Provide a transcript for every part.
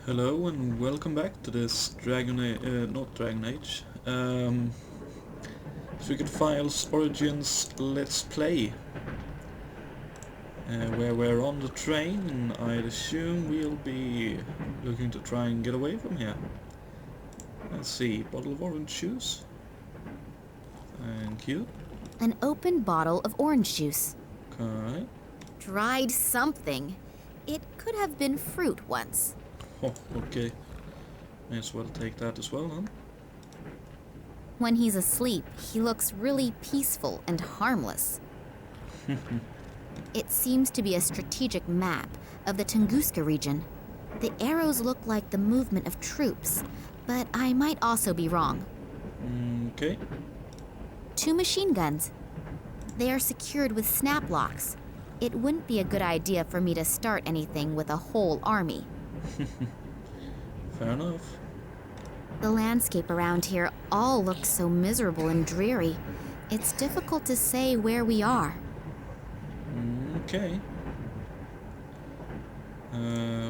Hello and welcome back to this not Dragon Age, Secret Files Origins Let's Play, where we're on the train and I'd assume we'll be looking to try and get away from here. Let's see, bottle of orange juice. Thank you. An open bottle of orange juice. Okay. Dried something. It could have been fruit once. Oh, okay. May as well take that as well, huh? When he's asleep, he looks really peaceful and harmless. It seems to be a strategic map of the Tunguska region. The arrows look like the movement of troops, but I might also be wrong. Okay. 2 machine guns. They are secured with snap locks. It wouldn't be a good idea for me to start anything with a whole army. Fair enough. The landscape around here all looks so miserable and dreary. It's difficult to say where we are. Okay.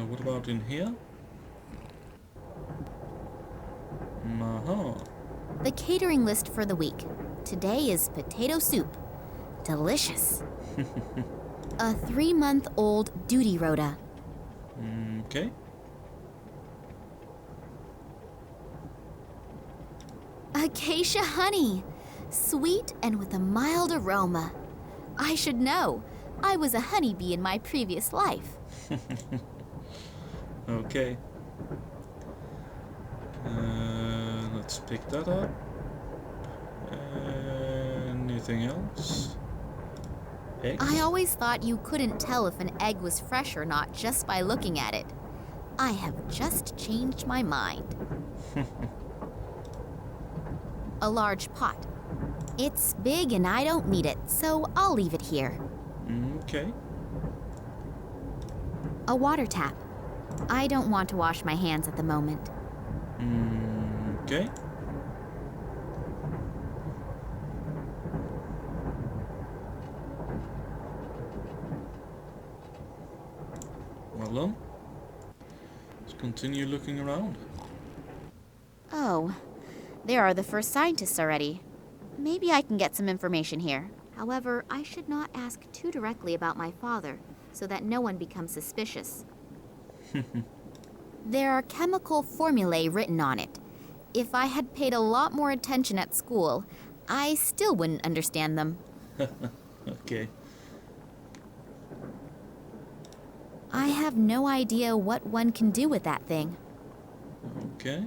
What about in here? Aha. The catering list for the week. Today is potato soup. Delicious. A 3-month-old duty rota. Okay. Acacia honey. Sweet and with a mild aroma. I should know. I was a honeybee in my previous life. Okay. Let's pick that up. Anything else? Eggs? I always thought you couldn't tell if an egg was fresh or not just by looking at it. I have just changed my mind. A large pot. It's big and I don't need it, so I'll leave it here. Okay. A water tap. I don't want to wash my hands at the moment. Okay. Well done. Let's continue looking around. Oh, there are the first scientists already. Maybe I can get some information here. However, I should not ask too directly about my father, so that no one becomes suspicious. There are chemical formulae written on it. If I had paid a lot more attention at school, I still wouldn't understand them. Okay. I have no idea what one can do with that thing. Okay.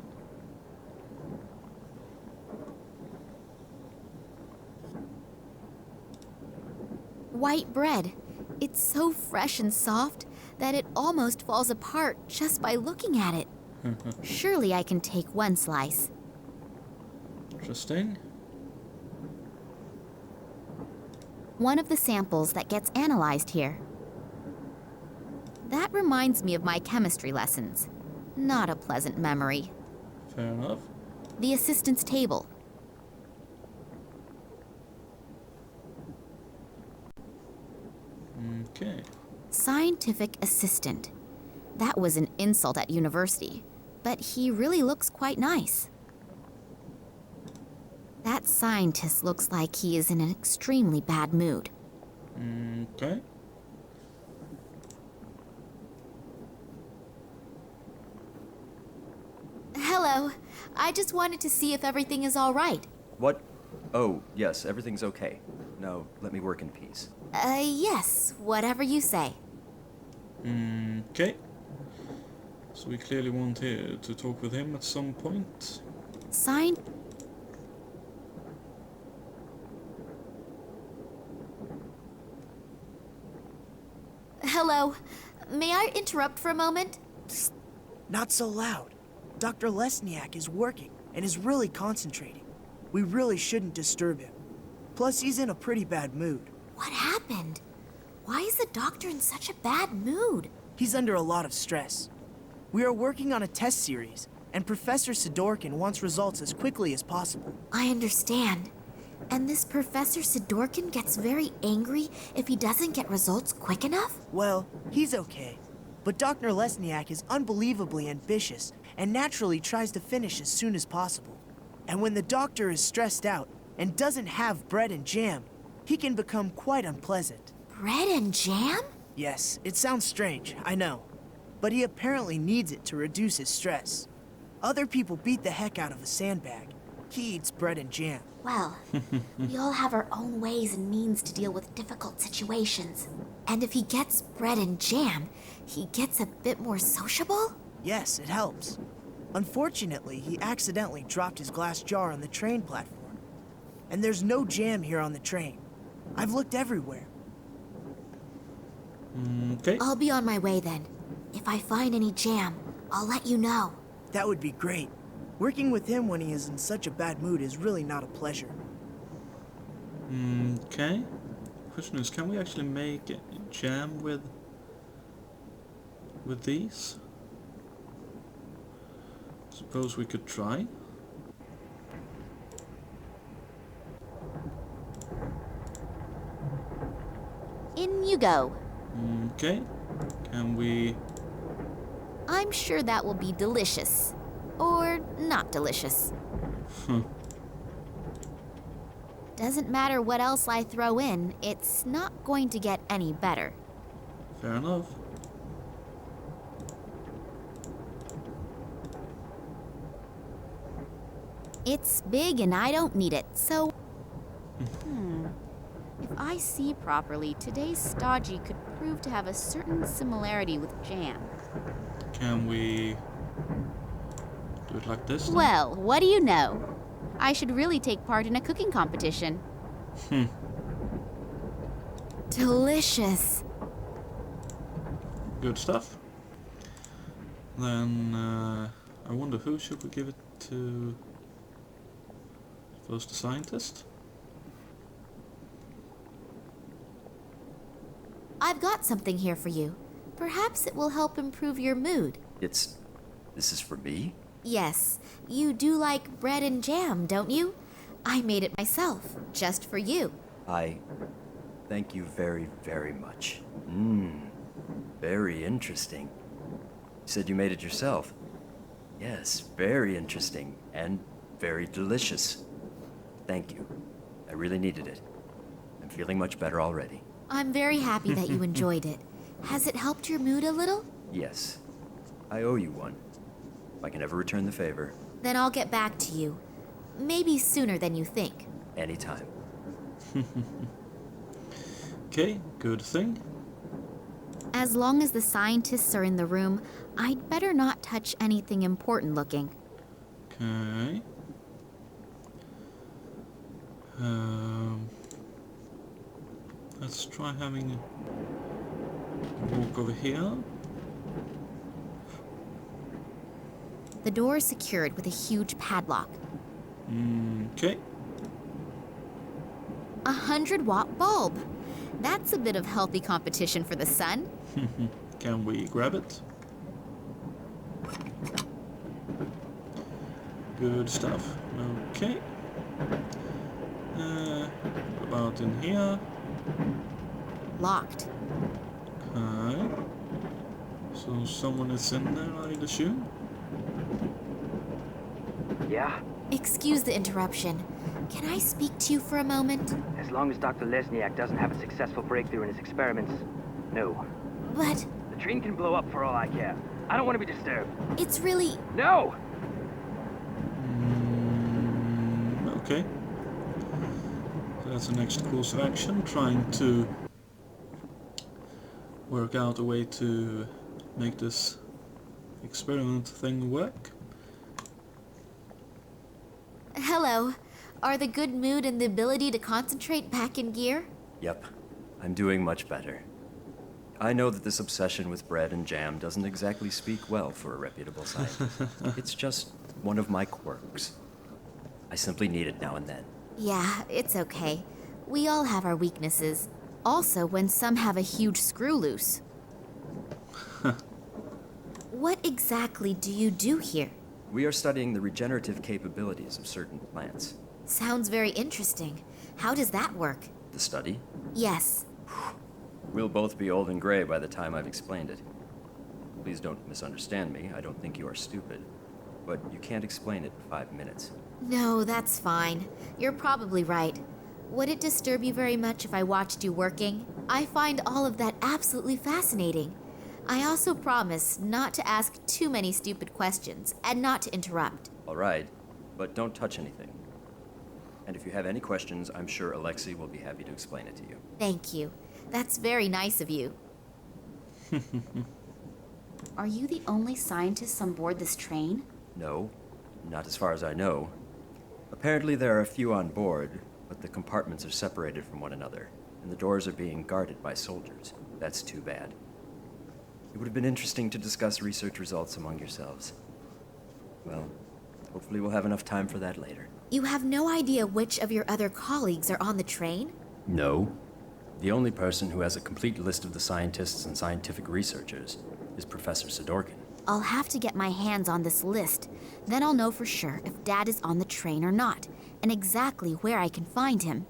White bread. It's so fresh and soft that it almost falls apart just by looking at it. Surely I can take one slice. Interesting. One of the samples that gets analyzed here. That reminds me of my chemistry lessons. Not a pleasant memory. Fair enough. The assistant's table. Okay. Scientific assistant. That was an insult at university, but he really looks quite nice. That scientist looks like he is in an extremely bad mood. Okay. Hello. I just wanted to see if everything is all right. What? Oh, yes, everything's okay. Now, let me work in peace. Yes, whatever you say. Okay. So we clearly want to talk with him at some point. Sign. Hello. May I interrupt for a moment? Psst, not so loud. Dr. Lesniak is working and is really concentrating. We really shouldn't disturb him. Plus, he's in a pretty bad mood. What happened? Why is the doctor in such a bad mood? He's under a lot of stress. We are working on a test series, and Professor Sidorkin wants results as quickly as possible. I understand. And this Professor Sidorkin gets very angry if he doesn't get results quick enough? Well, he's okay. But Dr. Lesniak is unbelievably ambitious and naturally tries to finish as soon as possible. And when the doctor is stressed out and doesn't have bread and jam, he can become quite unpleasant. Bread and jam? Yes, it sounds strange, I know. But he apparently needs it to reduce his stress. Other people beat the heck out of a sandbag. He eats bread and jam. Well, we all have our own ways and means to deal with difficult situations. And if he gets bread and jam, he gets a bit more sociable? Yes, it helps. Unfortunately, he accidentally dropped his glass jar on the train platform. And there's no jam here on the train. I've looked everywhere. Okay. I'll be on my way then. If I find any jam, I'll let you know. That would be great. Working with him when he is in such a bad mood is really not a pleasure. Okay. Question is, can we actually make jam with these? Suppose we could try. In you go. Okay. Can we... I'm sure that will be delicious. Or not delicious. Doesn't matter what else I throw in, it's not going to get any better. Fair enough. It's big and I don't need it, so... If I see properly, today's stodgy could prove to have a certain similarity with jam. Can we do it like this then? Well, what do you know? I should really take part in a cooking competition. Delicious. Good stuff. Then, I wonder who should we give it to? First the scientist? I've got something here for you. Perhaps it will help improve your mood. This is for me? Yes, you do like bread and jam, don't you? I made it myself, just for you. Thank you very, very much. Very interesting. You said you made it yourself. Yes, very interesting and very delicious. Thank you. I really needed it. I'm feeling much better already. I'm very happy that you enjoyed it. Has it helped your mood a little? Yes. I owe you one. If I can ever return the favor. Then I'll get back to you. Maybe sooner than you think. Anytime. Okay, good thing. As long as the scientists are in the room, I'd better not touch anything important looking. Okay. Let's try having a walk over here. The door is secured with a huge padlock. Okay. 100-watt bulb. That's a bit of healthy competition for the sun. Can we grab it? Good stuff. Okay. What about in here? Locked. Okay. So someone is in there, I'd assume? Yeah? Excuse the interruption. Can I speak to you for a moment? As long as Dr. Lesniak doesn't have a successful breakthrough in his experiments, no. But The train can blow up for all I care. I don't want to be disturbed. it's really... No! Okay. So that's the next course of action, trying to work out a way to make this experiment thing work. Hello. Are the good mood and the ability to concentrate back in gear? Yep. I'm doing much better. I know that this obsession with bread and jam doesn't exactly speak well for a reputable scientist. It's just one of my quirks. I simply need it now and then. Yeah, it's okay. We all have our weaknesses. Also, when some have a huge screw loose. What exactly do you do here? We are studying the regenerative capabilities of certain plants. Sounds very interesting. How does that work? The study? Yes. We'll both be old and gray by the time I've explained it. Please don't misunderstand me. I don't think you are stupid. But you can't explain it in 5 minutes. No, that's fine. You're probably right. Would it disturb you very much if I watched you working? I find all of that absolutely fascinating. I also promise not to ask too many stupid questions and not to interrupt. All right, but don't touch anything. And if you have any questions, I'm sure Alexei will be happy to explain it to you. Thank you. That's very nice of you. Are you the only scientists on board this train? No, not as far as I know. Apparently there are a few on board, but the compartments are separated from one another, and the doors are being guarded by soldiers. That's too bad. It would have been interesting to discuss research results among yourselves. Well, hopefully we'll have enough time for that later. You have no idea which of your other colleagues are on the train? No. The only person who has a complete list of the scientists and scientific researchers is Professor Sidorkin. I'll have to get my hands on this list. Then I'll know for sure if Dad is on the train or not, and exactly where I can find him.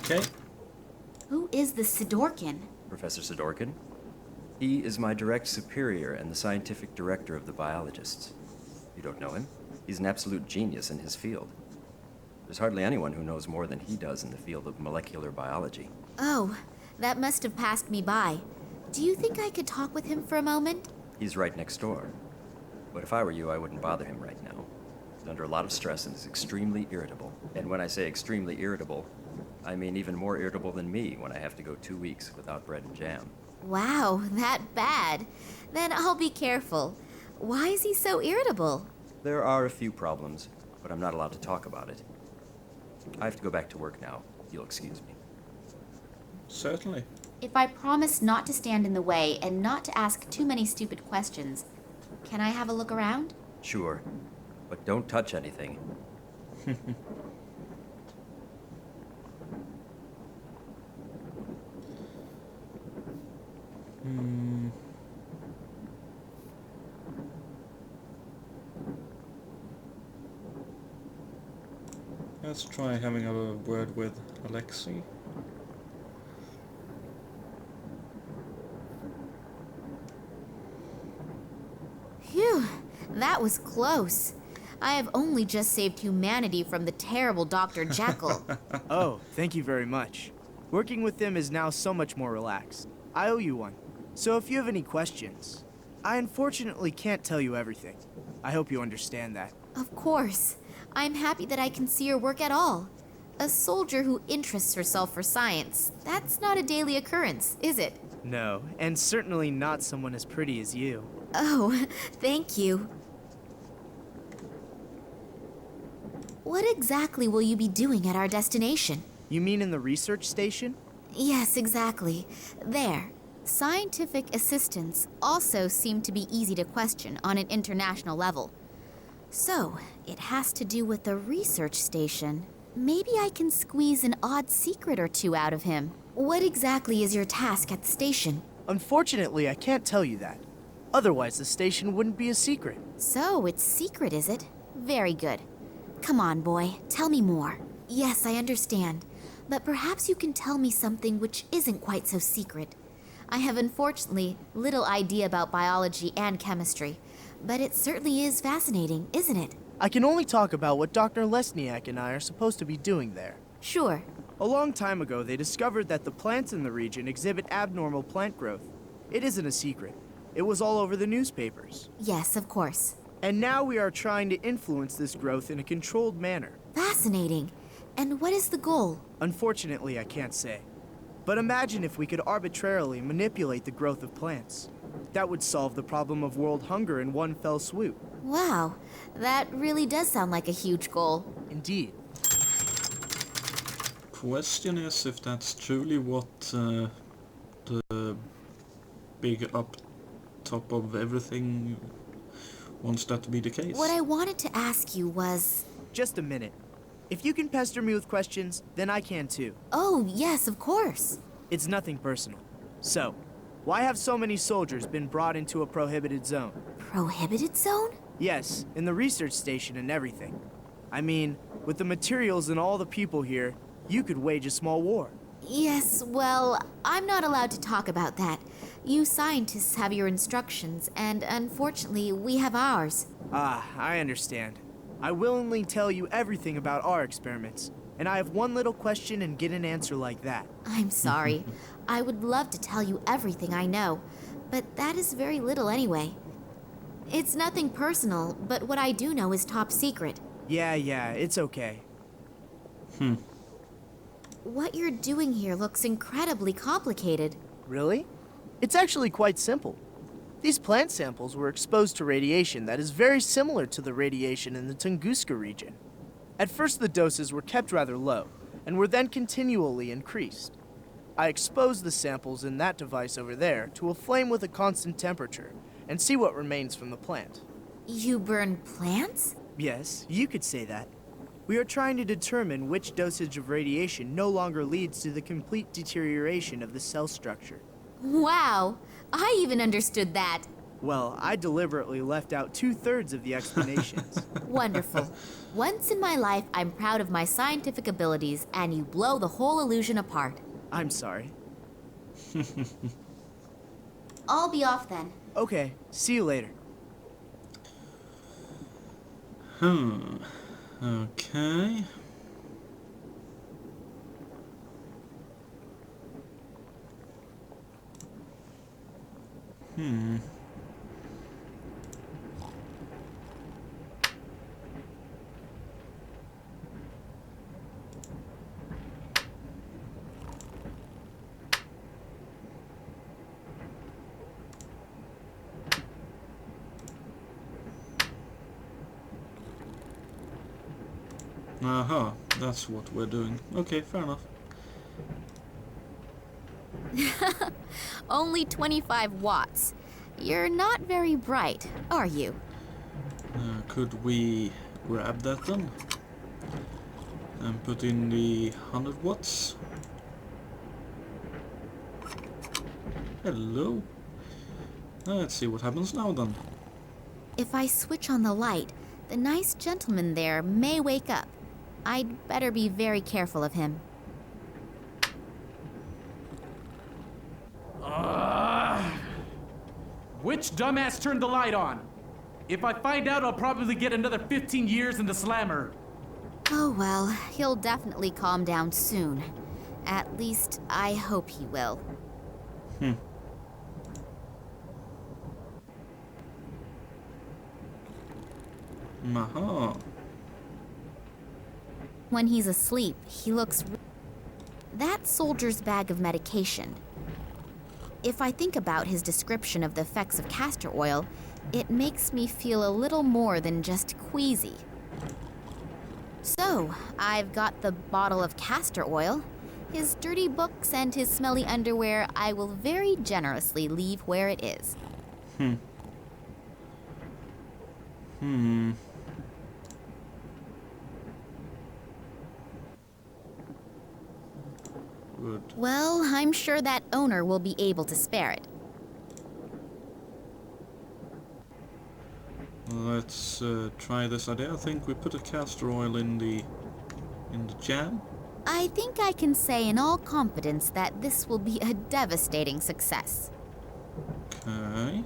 Okay. Who is this Sidorkin? Professor Sidorkin? He is my direct superior and the scientific director of the biologists. You don't know him? He's an absolute genius in his field. There's hardly anyone who knows more than he does in the field of molecular biology. Oh, that must have passed me by. Do you think I could talk with him for a moment? He's right next door. But if I were you, I wouldn't bother him right now. He's under a lot of stress and is extremely irritable. And when I say extremely irritable, I mean even more irritable than me when I have to go 2 weeks without bread and jam. Wow, that bad. Then I'll be careful. Why is he so irritable? There are a few problems, but I'm not allowed to talk about it. I have to go back to work now. You'll excuse me. Certainly. If I promise not to stand in the way and not to ask too many stupid questions, can I have a look around? Sure, but don't touch anything. Let's try having a word with Alexei. Phew, that was close. I have only just saved humanity from the terrible Dr. Jekyll. Oh, thank you very much. Working with them is now so much more relaxed. I owe you one. So if you have any questions, I unfortunately can't tell you everything. I hope you understand that. Of course. I'm happy that I can see your work at all. A soldier who interests herself for science, that's not a daily occurrence, is it? No, and certainly not someone as pretty as you. Oh, thank you. What exactly will you be doing at our destination? You mean in the research station? Yes, exactly. There. Scientific assistants also seem to be easy to question on an international level. So, it has to do with the research station. Maybe I can squeeze an odd secret or two out of him. What exactly is your task at the station? Unfortunately, I can't tell you that. Otherwise, the station wouldn't be a secret. So, it's secret, is it? Very good. Come on, boy. Tell me more. Yes, I understand. But perhaps you can tell me something which isn't quite so secret. I have unfortunately little idea about biology and chemistry, but it certainly is fascinating, isn't it? I can only talk about what Dr. Lesniak and I are supposed to be doing there. Sure. A long time ago, they discovered that the plants in the region exhibit abnormal plant growth. It isn't a secret. It was all over the newspapers. Yes, of course. And now we are trying to influence this growth in a controlled manner. Fascinating. And what is the goal? Unfortunately, I can't say. But imagine if we could arbitrarily manipulate the growth of plants. That would solve the problem of world hunger in one fell swoop. Wow, that really does sound like a huge goal. Indeed. Question is if that's truly what the big up top of everything wants that to be the case. What I wanted to ask you was... Just a minute. If you can pester me with questions, then I can too. Oh, yes, of course. It's nothing personal. So, why have so many soldiers been brought into a prohibited zone? Prohibited zone? Yes, in the research station and everything. I mean, with the materials and all the people here, you could wage a small war. Yes, well, I'm not allowed to talk about that. You scientists have your instructions, and unfortunately, we have ours. Ah, I understand. I willingly tell you everything about our experiments, and I have one little question and get an answer like that. I'm sorry. I would love to tell you everything I know, but that is very little anyway. It's nothing personal, but what I do know is top secret. Yeah, it's okay. What you're doing here looks incredibly complicated. Really? It's actually quite simple. These plant samples were exposed to radiation that is very similar to the radiation in the Tunguska region. At first, the doses were kept rather low, and were then continually increased. I exposed the samples in that device over there to a flame with a constant temperature, and see what remains from the plant. You burn plants? Yes, you could say that. We are trying to determine which dosage of radiation no longer leads to the complete deterioration of the cell structure. Wow, I even understood that. Well, I deliberately left out 2/3 of the explanations. Wonderful. Once in my life, I'm proud of my scientific abilities, and you blow the whole illusion apart. I'm sorry. I'll be off then. Okay, see you later. Okay. Aha, that's what we're doing. Okay, fair enough. Only 25 watts. You're not very bright, are you? Could we grab that then? And put in the 100 watts? Hello? Let's see what happens now then. If I switch on the light, the nice gentleman there may wake up. I'd better be very careful of him. Which dumbass turned the light on? If I find out, I'll probably get another 15 years in the slammer. Oh well, he'll definitely calm down soon. At least, I hope he will. Aha. When he's asleep, he looks... That soldier's bag of medication. If I think about his description of the effects of castor oil, it makes me feel a little more than just queasy. So, I've got the bottle of castor oil. His dirty books and his smelly underwear I will very generously leave where it is. Good. Well, I'm sure that owner will be able to spare it. Let's try this idea. I think we put a castor oil in the jam. I think I can say in all confidence that this will be a devastating success. Okay.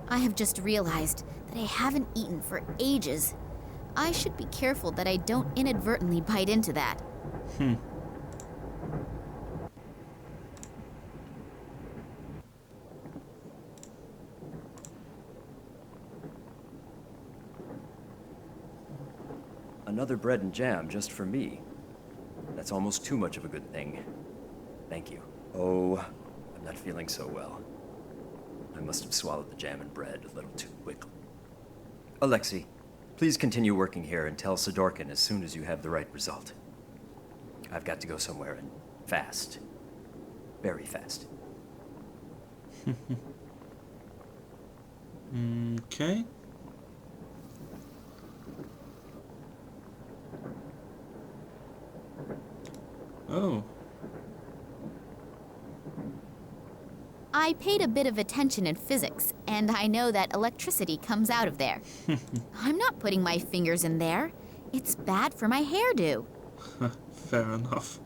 I have just realized that I haven't eaten for ages. I should be careful that I don't inadvertently bite into that. Another bread and jam just for me. That's almost too much of a good thing. Thank you. Oh, I'm not feeling so well. I must have swallowed the jam and bread a little too quickly. Alexei, please continue working here and tell Sidorkin as soon as you have the right result. I've got to go somewhere and fast. Very fast. Okay. Oh. I paid a bit of attention in physics, and I know that electricity comes out of there. I'm not putting my fingers in there. It's bad for my hairdo. Fair enough.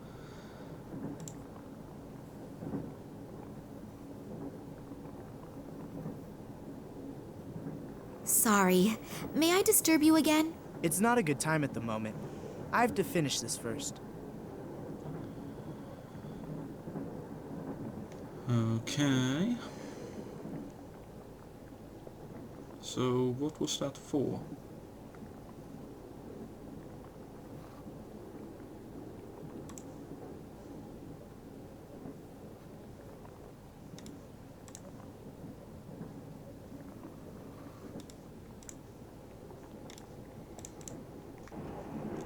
Sorry. May I disturb you again? It's not a good time at the moment. I have to finish this first. Okay. So, what was that for?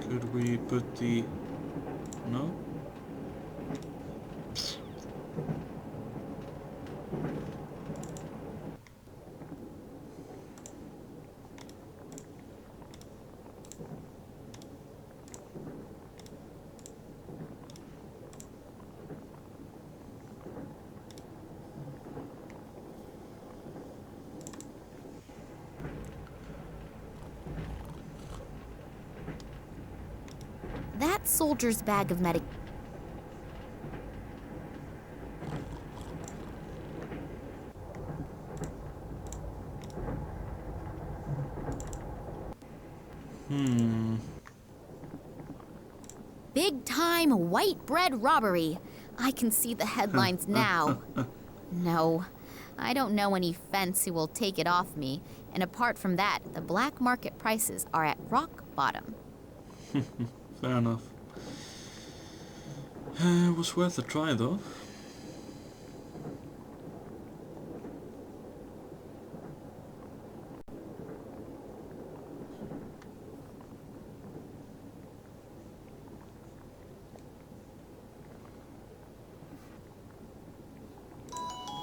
Could we put the... No? That soldier's bag of medic... Big time white bread robbery. I can see the headlines now. No, I don't know any fence who will take it off me. And apart from that, the black market prices are at rock bottom. Fair enough. It was worth a try though.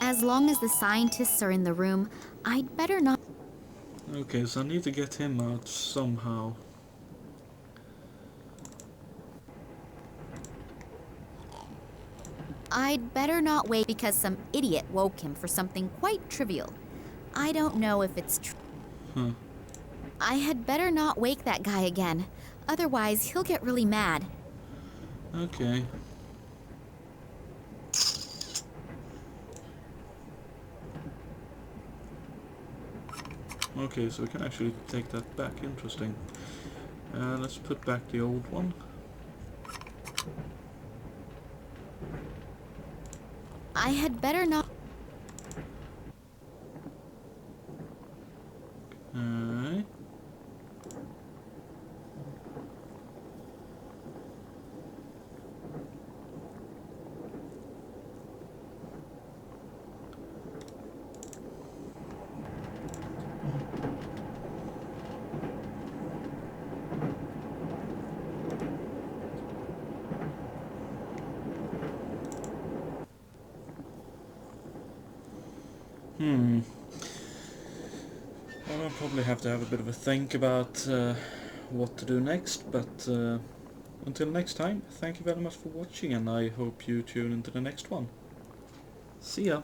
As long as the scientists are in the room, I'd better not... Okay, so I need to get him out somehow. I'd better not wait because some idiot woke him for something quite trivial. I don't know if it's true. I had better not wake that guy again. Otherwise, he'll get really mad. Okay. Okay, so we can actually take that back. Interesting. Let's put back the old one. I had better not... Okay. Well, I'll probably have to have a bit of a think about what to do next, but until next time, thank you very much for watching, and I hope you tune into the next one. See ya!